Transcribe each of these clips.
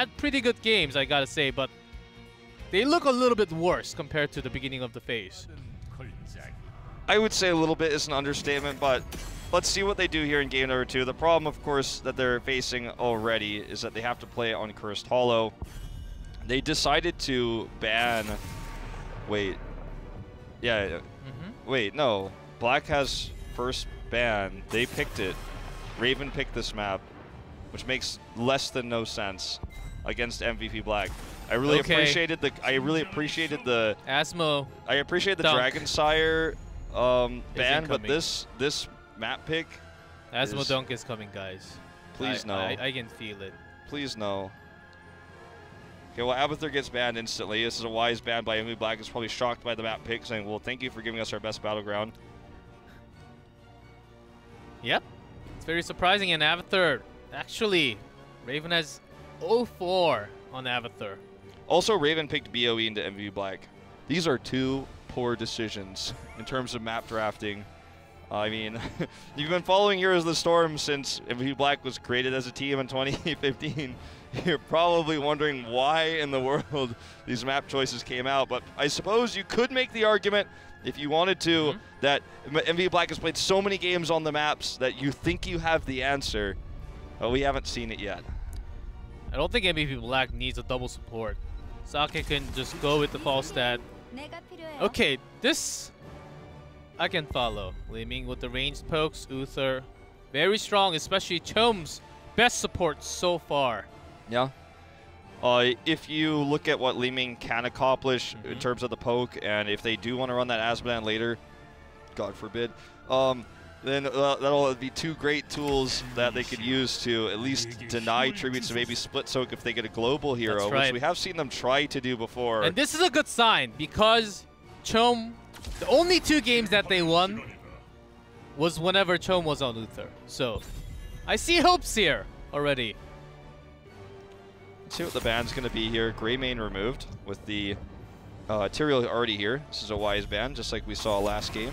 had pretty good games, I gotta say, but they look a little bit worse compared to the beginning of the phase. I would say a little bit is an understatement, but let's see what they do here in game number 2. The problem, of course, that they're facing already is that they have to play on Cursed Hollow. They decided to ban... Wait. Yeah. Wait, no. Black has first ban. They picked it. Raven picked this map, which makes less than no sense against MVP Black. I really appreciated the Asmo. I appreciate the Dragon Sire ban, but this map pick. Asmo Dunk is coming, guys. Please no. I can feel it. Please no. Okay, well, Abathur gets banned instantly. This is a wise ban by MVP Black. Is probably shocked by the map pick, saying, "Well, thank you for giving us our best battleground." Yep, it's very surprising. And Abathur, actually, Raven has 0-4 on Abathur. Also, Raven picked BOE into MVP Black. These are two poor decisions in terms of map drafting. I mean, you've been following Heroes of the Storm since MVP Black was created as a team in 2015. You're probably wondering why in the world these map choices came out. But I suppose you could make the argument, if you wanted to, that MVP Black has played so many games on the maps that you think you have the answer, but we haven't seen it yet. I don't think MVP Black needs a double support. Sake can just go with the false stat. Okay, this I can follow. Liming with the ranged pokes, Uther. Very strong, especially Chom's best support so far. Yeah. If you look at what Liming can accomplish in terms of the poke, and if they do want to run that Asmodan later, God forbid, then that'll be two great tools that they could use to at least deny tributes to maybe split soak if they get a global hero, which we have seen them try to do before. And this is a good sign because Chom, the only 2 games that they won was whenever Chom was on Uther. So I see hopes here already. Let's see what the ban's going to be here. Greymane removed with the Tyrael already here. This is a wise ban, just like we saw last game.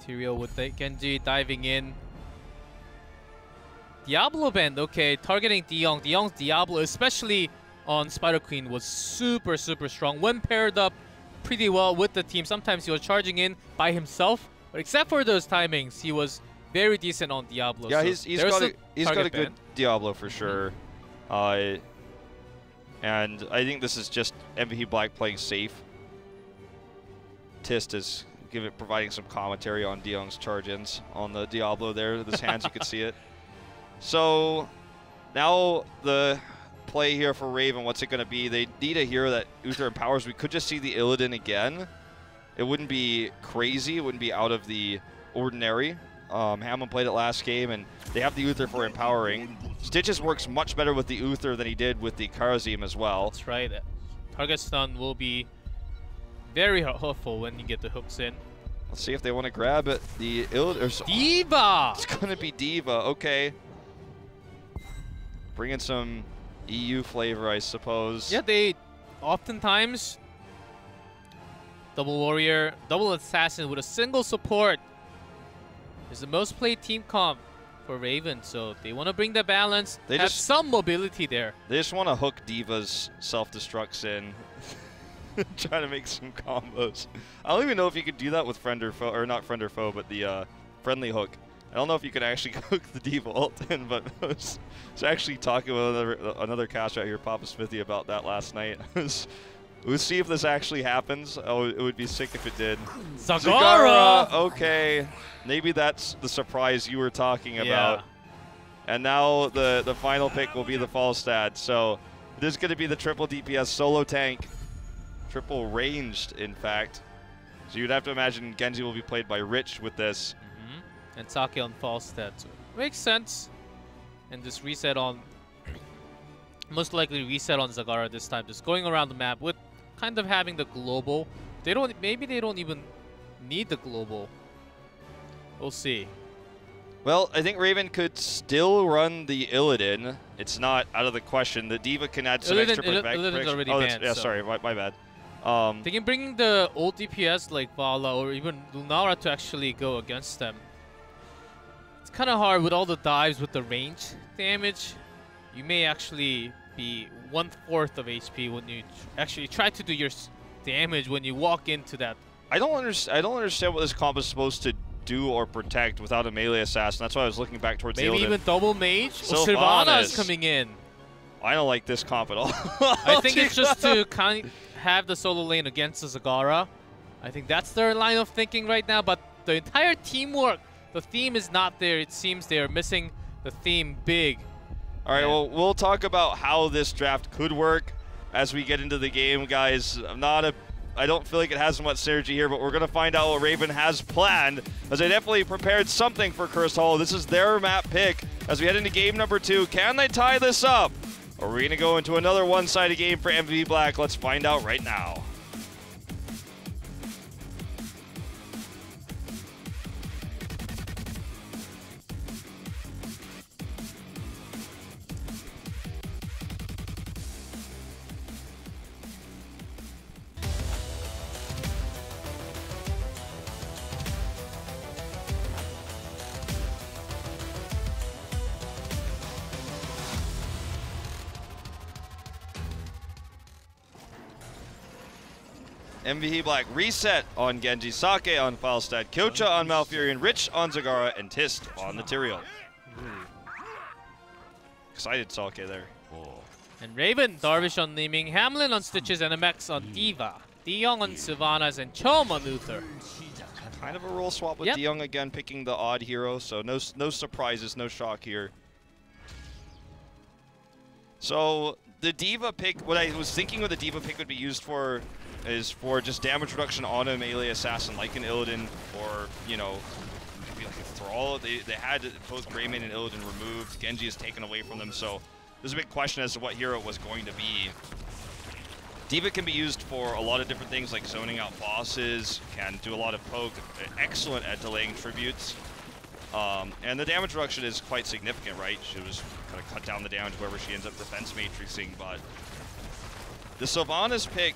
Tyrael with the Genji diving in. Diablo band, okay, targeting DeYoung. DeYoung's Diablo, especially on Spider Queen, was super, super strong when paired up pretty well with the team. Sometimes he was charging in by himself, but except for those timings, he was very decent on Diablo. Yeah, so he's got a good Diablo for sure. And I think this is just MVP Black playing safe. Tist is providing some commentary on DeYoung's charge-ins on the Diablo there. With his hands, you could see it. So now the play here for Raven, what's it going to be? They need a hero that Uther empowers. We could just see the Illidan again. It wouldn't be crazy. It wouldn't be out of the ordinary. Hammond played it last game, and they have the Uther for empowering. Stitches works much better with the Uther than he did with the Karazim as well. That's right. Target stun will be very helpful when you get the hooks in. Let's see if they want to grab it. The D.Va! It's going to be D.Va. Okay. Bring in some EU flavor, I suppose. Yeah, they oftentimes double warrior, double assassin with a single support is the most played team comp for Raven, so they want to bring the balance. They have some mobility there. They just want to hook D.Va's self-destructs in. Trying to make some combos. I don't even know if you could do that with friend or foe, or not friend or foe, but the friendly hook. I don't know if you could actually hook the D.Va ult in, but I was actually talking with another caster out here, Papa Smithy, about that last night. We'll see if this actually happens. Oh, it would be sick if it did. Zagara! Okay, maybe that's the surprise you were talking about. And now the final pick will be the false stat. So this is going to be the triple DPS solo tank. Triple ranged, in fact. So you'd have to imagine Genji will be played by Rich with this. And Sake on false stats. Makes sense. And just reset on, most likely reset on Zagara this time. Just going around the map with kind of having the global. Maybe they don't even need the global. We'll see. Well, I think Raven could still run the Illidan. It's not out of the question. The D.Va can add some extra protection. Illidan's already banned. Yeah, so. Sorry, my bad. They can bring the old DPS like Vala or even Lunara to actually go against them. kind of hard with all the dives with the range damage. You may actually be 1/4 of HP when you actually try to do your damage when you walk into that. I don't understand what this comp is supposed to do or protect without a melee assassin. That's why I was looking back towards maybe Illidan. even double mage. Sylvanas is coming in. I don't like this comp at all. I think it's just to kind of have the solo lane against the Zagara. I think that's their line of thinking right now, but the entire teamwork, the theme is not there. It seems they are missing the theme big. All right, well, we'll talk about how this draft could work as we get into the game, guys. I don't feel like it has much synergy here, but we're going to find out what Raven has planned, as they definitely prepared something for Cursed Hollow. This is their map pick as we head into game number 2. Can they tie this up? Or are we going to go into another one-sided game for MVP Black? Let's find out right now. MVP Black reset on Genji, Sake on Falstad, Kyocha on Malfurion, Rich on Zagara, and Tist on the Tyrael. Excited Sake there. And Raven, Darvish on Liming, Hamlin on Stitches, and MX on Diva, DeYoung on Sylvanas, and Chom on Uther. Kind of a role swap with DeYoung again, picking the odd hero, so no surprises, no shock here. So the Diva pick, what I was thinking what the Diva pick would be used for is for just damage reduction on a melee assassin like an Illidan, or, you know, maybe like a Thrall. They had both Greymane and Illidan removed. Genji is taken away from them, so there's a big question as to what hero it was going to be. Diva can be used for a lot of different things, like zoning out bosses, can do a lot of poke, excellent at delaying tributes. And the damage reduction is quite significant, right? She was kind of cut down the damage wherever she ends up defense matrixing, but the Sylvanas pick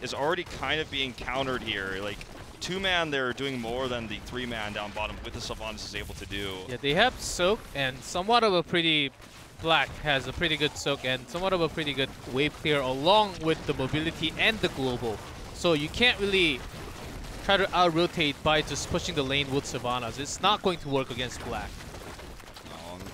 is already kind of being countered here. Like, 2-man, they're doing more than the 3-man down bottom with the Sylvanas is able to do. Yeah, they have soak and somewhat of a pretty... Black has a pretty good soak and somewhat of a pretty good wave clear along with the mobility and the global. So you can't really try to out-rotate by just pushing the lane with Sylvanas. It's not going to work against Black.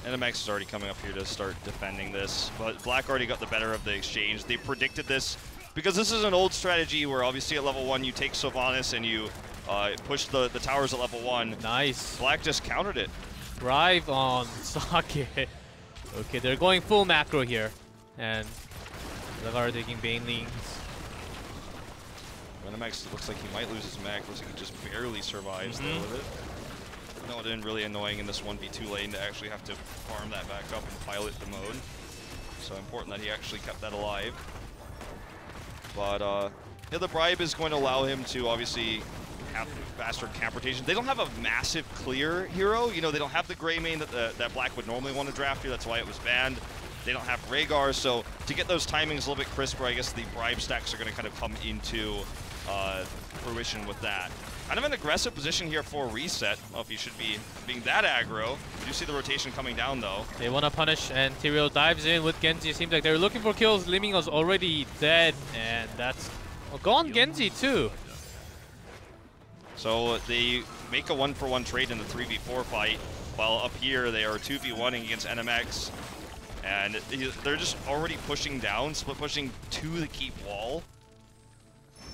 NMX is already coming up here to start defending this, but Black already got the better of the exchange. They predicted this because this is an old strategy where obviously at level 1 you take Sylvanas and you push the towers at level 1. Nice. Black just countered it. Drive on Sake. Okay, they're going full macro here. And Zagara taking Banelings. NMX looks like he might lose his mech. Looks like he just barely survives there with it. No, it been really annoying in this 1v2 lane to actually have to farm that back up and pilot the mode. So important that he actually kept that alive. But yeah, the bribe is going to allow him to obviously have faster camp rotation. They don't have a massive clear hero. You know, they don't have the Greymane that Black would normally want to draft here. That's why it was banned. They don't have Rhaegar, so to get those timings a little bit crisper, I guess the bribe stacks are going to kind of come into fruition with that. Kind of an aggressive position here for reset. I don't know if you should be being that aggro. You do see the rotation coming down, though. They want to punish, and Tyrael dives in with Genji. Seems like they're looking for kills. Liming was already dead, and that's... Well, go on Genji, too. So they make a 1-for-1 trade in the 3v4 fight, while up here they are 2v1ing against NMX. And they're just already pushing down, split pushing to the keep wall.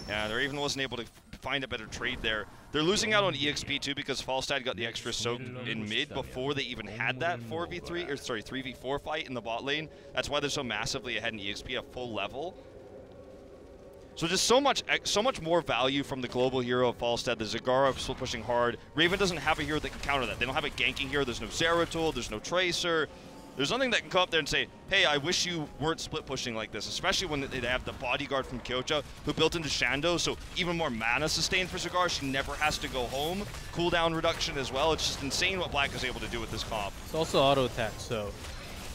And there even wasn't able to find a better trade there. They're losing out on EXP too because Falstad got the extra soak in mid before they even had that 3v4 fight in the bot lane. That's why they're so massively ahead in EXP, a full level. So just so much more value from the global hero of Falstad. The Zagara still pushing hard. Raven doesn't have a hero that can counter that. They don't have a ganking hero. There's no Zeratul. There's no Tracer. There's nothing that can come up there and say, hey, I wish you weren't split pushing like this, especially when they have the bodyguard from Kyocha who built into Shando, so even more mana sustain for Zagara. She never has to go home. Cooldown reduction as well. It's just insane what Black is able to do with this comp. It's also auto attack, so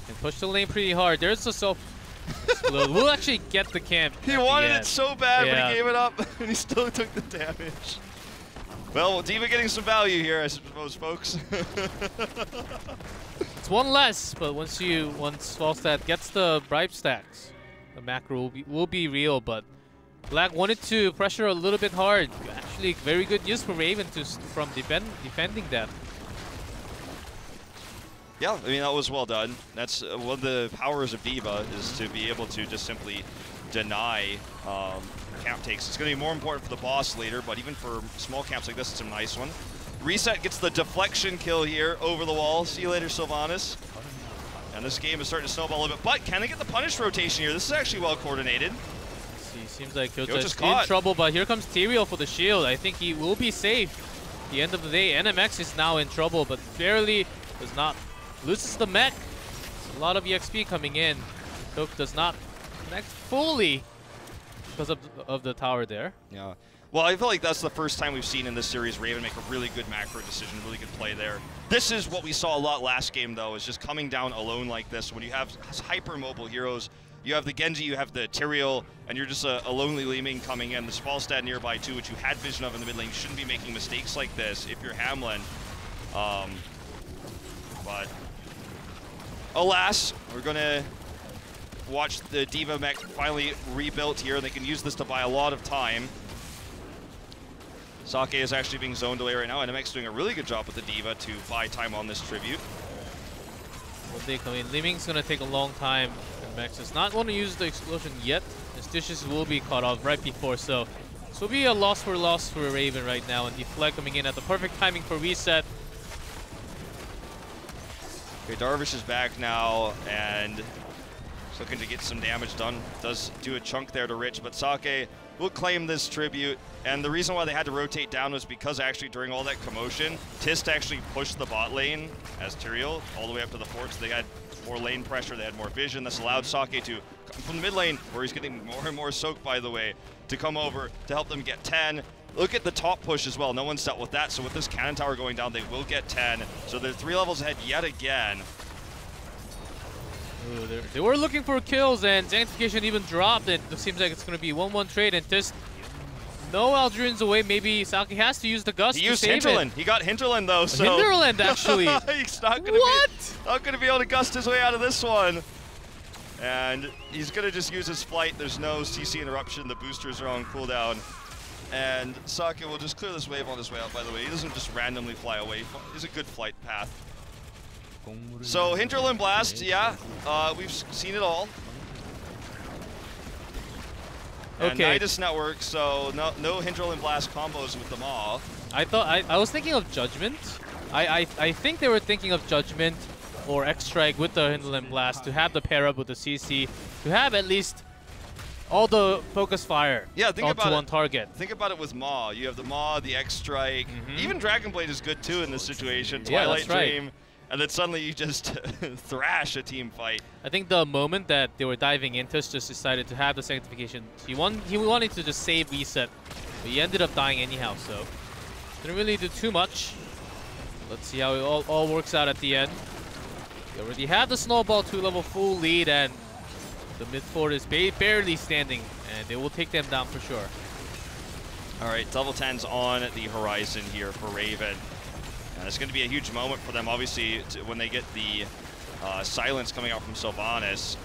can push the lane pretty hard. There's the self explode. We'll actually get the camp. He wanted it so bad, but he gave it up, and he still took the damage. Well, Diva getting some value here, I suppose, folks. It's one less, but once Falstad gets the bribe stacks, the macro will be real. But Black wanted to pressure a little bit hard. Actually, very good use for Raven from defending that. Yeah, I mean, that was well done. That's one of the powers of Diva, is to be able to just simply deny camp takes. It's going to be more important for the boss later, but even for small camps like this, it's a nice one. Reset gets the deflection kill here over the wall. See you later, Sylvanas. And this game is starting to snowball a little bit, but can they get the punish rotation here? This is actually well coordinated. See, seems like Kyota's in trouble, but here comes Tyrael for the shield. I think he will be safe. At the end of the day, NMX is now in trouble, but barely does not loses the mech. A lot of EXP coming in. Coke does not connect fully because of the tower there. Yeah. Well, I feel like that's the first time we've seen in this series Raven make a really good macro decision, really good play there. This is what we saw a lot last game, though, is just coming down alone like this. When you have hyper-mobile heroes, you have the Genji, you have the Tyrael, and you're just a lonely Li Ming coming in. This Falstad nearby, too, which you had vision of in the mid lane. You shouldn't be making mistakes like this if you're Hamlin. But alas, we're going to watch the Diva mech finally rebuilt here. They can use this to buy a lot of time. Sake is actually being zoned away right now, and NMX doing a really good job with the Diva to buy time on this tribute. When they come in, Li Ming's going to take a long time. NMX is not going to use the explosion yet. His dishes will be caught off right before, so this will be a loss for Raven right now, and Deflect coming in at the perfect timing for reset. Okay, Darvish is back now, and he's looking to get some damage done. Does do a chunk there to Rich, but Sake will claim this tribute. And the reason why they had to rotate down was because actually during all that commotion, Tist actually pushed the bot lane as Tyrael all the way up to the fort, so they had more lane pressure, they had more vision. This allowed Sake to come from the mid lane, where he's getting more and more soaked, by the way, to come over to help them get 10. Look at the top push as well. No one's dealt with that, so with this cannon tower going down, they will get 10. So they're 3 levels ahead yet again. Ooh, they were looking for kills, and Sanctification even dropped. It seems like it's going to be 1-1 trade, and just no Aldrin's away. Maybe Saki has to use the Gust to save Hinterland. it. He got Hinterland, though, so... Hinterland, actually. He's not going to be able to Gust his way out of this one. And he's going to just use his flight. There's no CC interruption. The boosters are on cooldown. And Saki will just clear this wave on his way out, by the way. He doesn't just randomly fly away. He's a good flight path. So Hinterland Blast, yeah, we've seen it all. And okay. Nidus Network, so no Hinterland Blast combos with the Maw. I was thinking of Judgment. I think they were thinking of Judgment or X-Strike with the Hinterland Blast to have the pair up with the CC, to have at least all the focus fire onto one target. Think about it with Maw. You have the Maw, the X-Strike, even Dragon Blade is good too in this situation. Twilight Dream. Right. And then suddenly you just thrash a team fight. I think the moment that they were diving into, just decided to have the Sanctification. He wanted to just save reset, but he ended up dying anyhow, so didn't really do too much. Let's see how it all works out at the end. They already have the Snowball 2-level full lead, and the mid fort is barely standing, and they will take them down for sure. All right, level 10's on the horizon here for Raven. And it's going to be a huge moment for them, obviously, when they get the silence coming out from Sylvanas.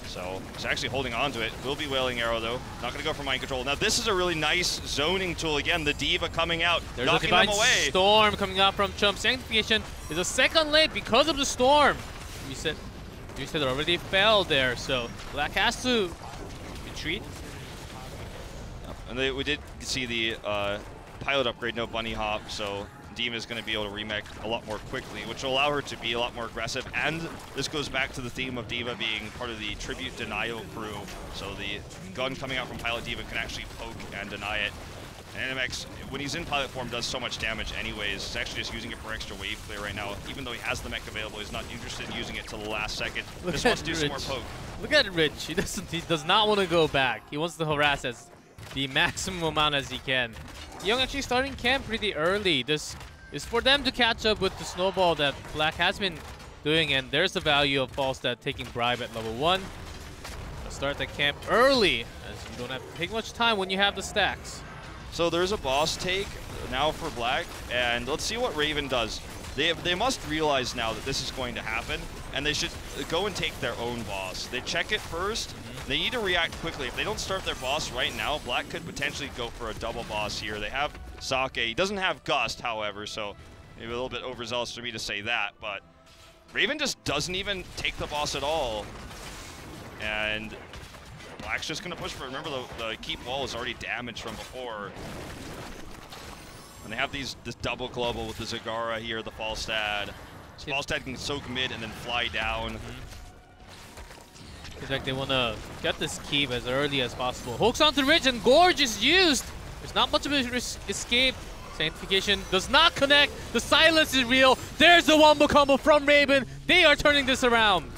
So he's actually holding on to it. Will be Wailing Arrow, though. Not going to go for Mind Control. Now, this is a really nice zoning tool. Again, the Diva coming out, There's knocking a Divine them away. Storm coming out from Chump. Sanctification is a second late because of the Storm. You said already fell there, so Black has to retreat. And we did see the pilot upgrade, no bunny hop, so Diva is going to be able to remake a lot more quickly, which will allow her to be a lot more aggressive. And this goes back to the theme of Diva being part of the tribute denial crew. So the gun coming out from Pilot Diva can actually poke and deny it. And NMX, when he's in pilot form, does so much damage anyways. He's actually just using it for extra wave clear right now. Even though he has the mech available, he's not interested in using it till the last second. Just wants to do some more poke. Look at Rich. He does not want to go back. He wants to harass as the maximum amount as he can. Young actually starting camp pretty early. This is for them to catch up with the snowball that Black has been doing, and there's the value of Falstad taking bribe at level 1. Start the camp early, as you don't have to take much time when you have the stacks. So there's a boss take now for Black, and let's see what Raven does. They must realize now that this is going to happen, and they should go and take their own boss. They check it first. They need to react quickly. If they don't start their boss right now, Black could potentially go for a double boss here. They have Sake. He doesn't have Gust, however, so maybe a little bit overzealous for me to say that, but Raven just doesn't even take the boss at all. And Black's just going to push for it. Remember, the keep wall is already damaged from before. And they have this double global with the Zagara here, the Falstad. Falstad can soak mid and then fly down. It's like they want to get this keep as early as possible. Hooks onto the ridge and Gorge is used. There's not much of a escape. Sanctification does not connect. The silence is real. There's the wombo combo from Raven. They are turning this around.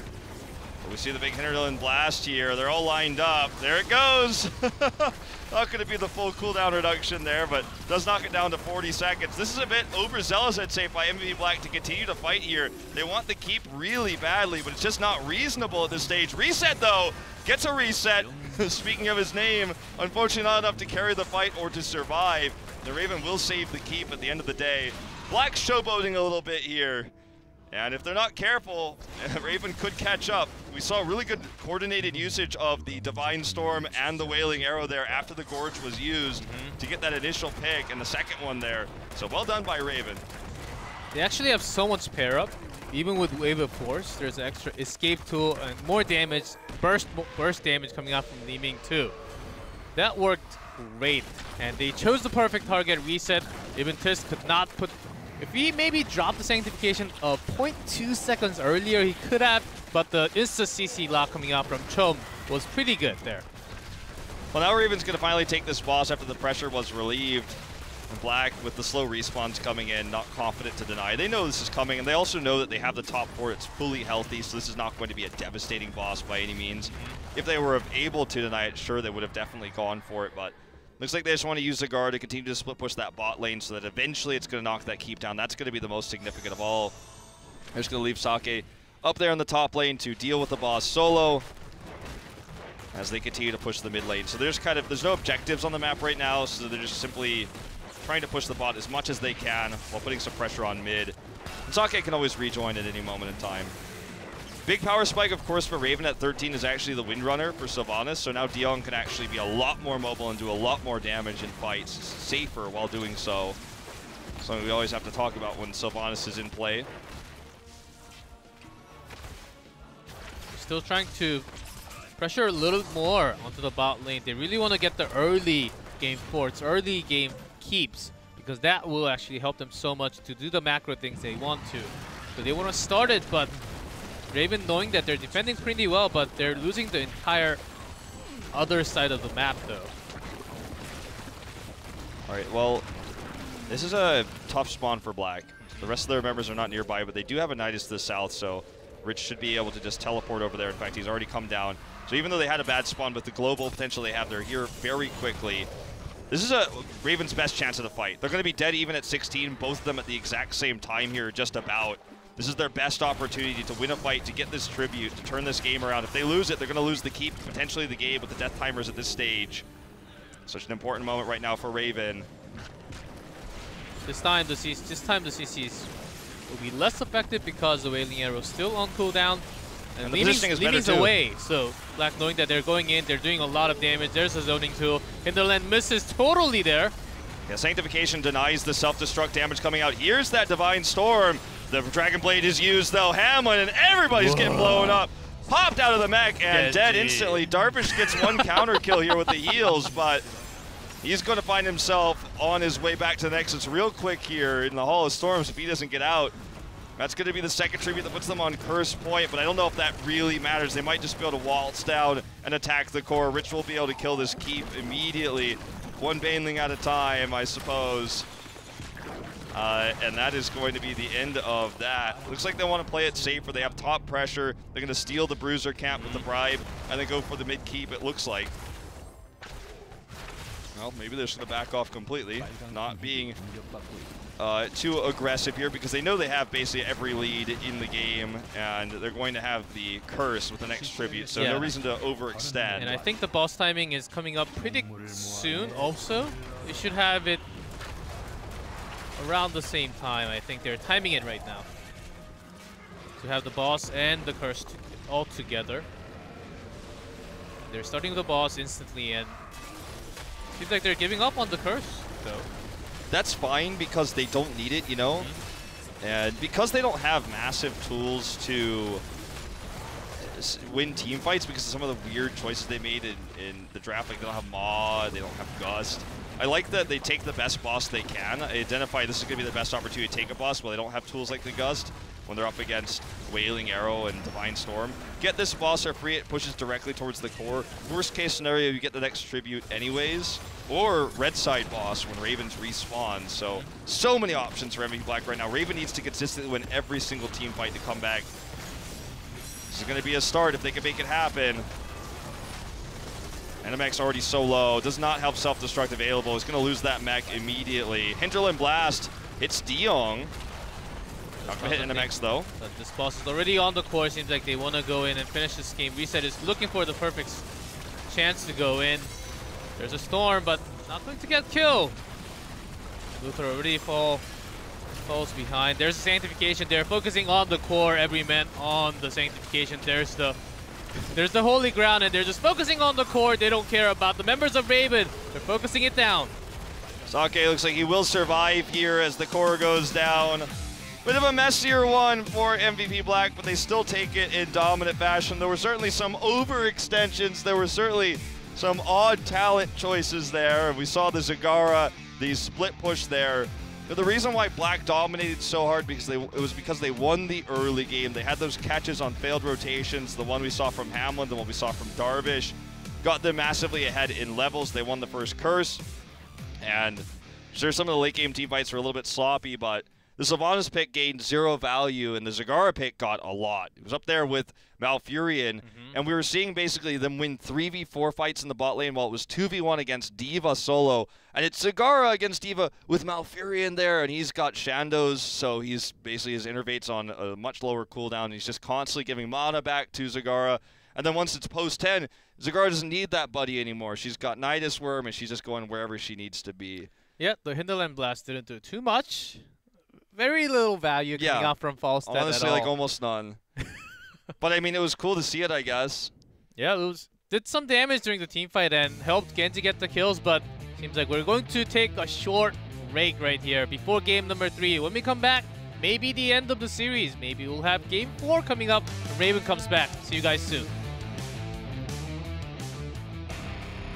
We see the big Hinterland blast here. They're all lined up. There it goes. Not going to be the full cooldown reduction there, but does knock it down to 40 seconds. This is a bit overzealous, I'd say, by MVP Black to continue to fight here. They want the keep really badly, but it's just not reasonable at this stage. Reset, though. Gets a reset. Speaking of his name, unfortunately not enough to carry the fight or to survive. The Raven will save the keep at the end of the day. Black's showboating a little bit here. And if they're not careful, Raven could catch up. We saw really good coordinated usage of the Divine Storm and the Wailing Arrow there after the Gorge was used to get that initial pick and the second one there. So well done by Raven. They actually have so much pair up. Even with Wave of Force, there's an extra escape tool and more damage, burst damage coming out from Liming too. That worked great. And they chose the perfect target reset. Even Tisk could not put... If he maybe dropped the Sanctification 0.2 seconds earlier, he could have, but the insta-CC lock coming out from Chom was pretty good there. Well, now Raven's going to finally take this boss after the pressure was relieved. And Black, with the slow respawns coming in, not confident to deny. They know this is coming, and they also know that they have the top 4. It's fully healthy, so this is not going to be a devastating boss by any means. If they were able to deny it, sure, they would have definitely gone for it, but looks like they just want to use the guard to continue to split push that bot lane so that eventually it's going to knock that keep down. That's going to be the most significant of all. They're just going to leave Sake up there in the top lane to deal with the boss solo as they continue to push the mid lane. So there's no objectives on the map right now, so they're just simply trying to push the bot as much as they can while putting some pressure on mid. And Sake can always rejoin at any moment in time. Big power spike, of course, for Raven at 13 is actually the Windrunner for Sylvanas, so now Dion can actually be a lot more mobile and do a lot more damage in fights, safer while doing so. Something we always have to talk about when Sylvanas is in play. Still trying to pressure a little more onto the bot lane. They really want to get the early game forts, early game keeps, because that will actually help them so much to do the macro things they want to. So they want to start it, but Raven knowing that they're defending pretty well, but they're losing the entire other side of the map, though. All right, well, this is a tough spawn for Black. The rest of their members are not nearby, but they do have a Nidus to the south, so Rich should be able to just teleport over there. In fact, he's already come down. So even though they had a bad spawn, with the global potential they have, they're here very quickly. This is Raven's best chance of the fight. They're going to be dead even at 16, both of them at the exact same time here, just about. This is their best opportunity to win a fight, to get this tribute, to turn this game around. If they lose it, they're going to lose the keep, potentially the game with the death timers at this stage. Such an important moment right now for Raven. This time the CCs will be less effective because the Wailing Arrow is still on cooldown. And Liming's away, so Black knowing that they're going in, they're doing a lot of damage. There's a zoning tool. Hinterland misses totally there. Yeah, Sanctification denies the self-destruct damage coming out. Here's that Divine Storm. The Dragon Blade is used though. Hamlin and everybody's getting blown up. Popped out of the mech and dead instantly. Darvish gets one counter kill here with the heals, but he's going to find himself on his way back to the Nexus real quick here in the Hall of Storms if he doesn't get out. That's going to be the second tribute that puts them on Curse Point, but I don't know if that really matters. They might just be able to waltz down and attack the core. Rich will be able to kill this keep immediately. One Baneling at a time, I suppose. And that is going to be the end of that. Looks like they want to play it safer. They have top pressure. They're going to steal the Bruiser camp with the bribe and then go for the mid keep, it looks like. Well, maybe they're just going to back off completely, not being too aggressive here because they know they have basically every lead in the game and they're going to have the curse with the next tribute, so no reason to overextend. And I think the boss timing is coming up pretty soon also. They should have it around the same time. I think they're timing it right now to have the boss and the curse all together. They're starting with the boss instantly, and seems like they're giving up on the curse, though. That's fine because they don't need it, you know? And because they don't have massive tools to win team fights because of some of the weird choices they made in the draft, like they don't have Maw, they don't have Gust. I like that they take the best boss they can. I identify this is going to be the best opportunity to take a boss while they don't have tools like the Gust when they're up against Wailing Arrow and Divine Storm. Get this boss or free it pushes directly towards the core. Worst case scenario, you get the next tribute anyways. Or red side boss when Ravens respawn. So many options for MVP Black right now. Raven needs to consistently win every single team fight to come back. This is going to be a start if they can make it happen. NMX already so low. Does not help self-destruct available. He's going to lose that mech immediately. Hinterland Blast hits Diong. Not going to hit NMX though. But this boss is already on the core. Seems like they want to go in and finish this game. Reset is looking for the perfect chance to go in. There's a storm, but not going to get killed. Luther already falls behind. There's a sanctification. They're focusing on the core. Every man on the sanctification. There's the holy ground, and they're just focusing on the core. They don't care about the members of Raven. They're focusing it down. Sake looks like he will survive here as the core goes down. Bit of a messier one for MVP Black, but they still take it in dominant fashion. There were certainly some overextensions. There were certainly some odd talent choices there. We saw the Zagara, the split push there. But the reason why Black dominated so hard was because they won the early game. They had those catches on failed rotations. The one we saw from Hamlin, the one we saw from Darvish, got them massively ahead in levels. They won the first curse. And sure, some of the late game team fights were a little bit sloppy, but the Sylvanas pick gained 0 value, and the Zagara pick got a lot. It was up there with Malfurion, and we were seeing basically them win 3v4 fights in the bot lane while it was 2v1 against D.Va solo. And it's Zagara against D.Va with Malfurion there, and he's got Shandos, so he's basically his innervate's on a much lower cooldown. He's just constantly giving mana back to Zagara. And then once it's post 10, Zagara doesn't need that buddy anymore. She's got Nidus Worm, and she's just going wherever she needs to be. Yeah, the Hinterland Blast didn't do too much. Very little value coming out from Falstad. Honestly, like almost none. But I mean, it was cool to see it, I guess. Yeah, it did some damage during the team fight and helped Genji get the kills, but seems like we're going to take a short break right here before game number 3. When we come back, maybe the end of the series. Maybe we'll have game 4 coming up when Raven comes back. See you guys soon.